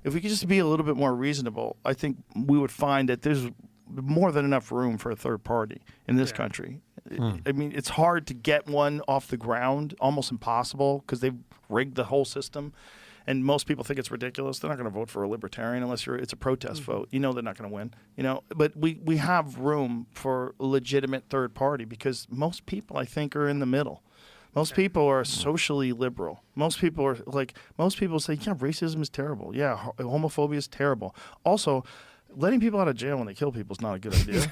if we could just be a little bit more reasonable, I think we would find that there's more than enough room for a third party in this country. I mean, it's hard to get one off the ground, almost impossible, because they've rigged the whole system. And most people think it's ridiculous. They're not going to vote for a libertarian unless it's a protest vote. You know they're not going to win. You know, but we have room for a legitimate third party because most people, I think, are in the middle. Most people are socially liberal. Most people say, yeah, racism is terrible. Yeah, homophobia is terrible. Also, letting people out of jail when they kill people is not a good idea.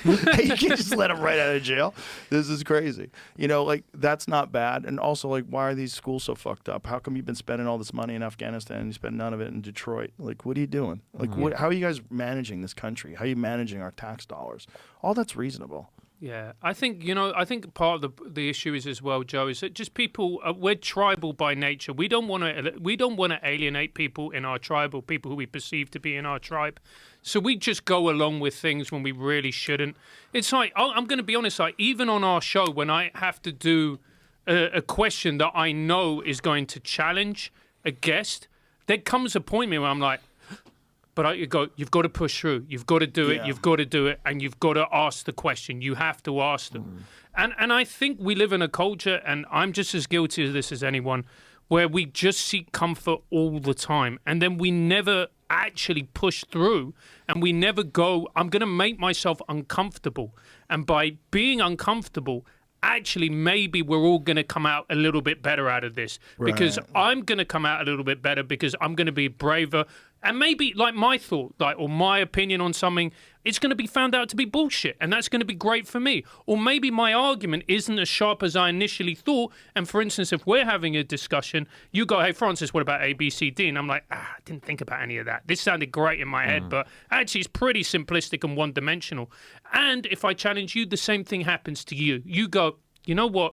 You can't just let them right out of jail. This is crazy. You know, like, that's not bad. And also, like, why are these schools so fucked up? How come you've been spending all this money in Afghanistan and you spend none of it in Detroit? Like, what are you doing? Like, how are you guys managing this country? How are you managing our tax dollars? All that's reasonable. Yeah, I think part of the issue is as well, Joe, is that just people we're tribal by nature. We don't want to alienate people in our tribe or people who we perceive to be in our tribe. So we just go along with things when we really shouldn't. It's like, I'm going to be honest, like, even on our show, when I have to do a question that I know is going to challenge a guest, there comes a point where I'm like, but you've got to push through. You've got to do it. You've got to do it. And you've got to ask the question. You have to ask them. And I think we live in a culture, and I'm just as guilty of this as anyone, where we just seek comfort all the time. And then we never actually push through. And we never go, I'm going to make myself uncomfortable. And by being uncomfortable, actually, maybe we're all going to come out a little bit better out of this. Right. Because I'm going to come out a little bit better because I'm going to be braver. And maybe, like, my thought, like, or my opinion on something, it's going to be found out to be bullshit, and that's going to be great for me. Or maybe my argument isn't as sharp as I initially thought, and for instance, if we're having a discussion, you go, hey, Francis, what about A, B, C, D? And I'm like, I didn't think about any of that. This sounded great in my head, but actually it's pretty simplistic and one-dimensional. And if I challenge you, the same thing happens to you. You go, you know what?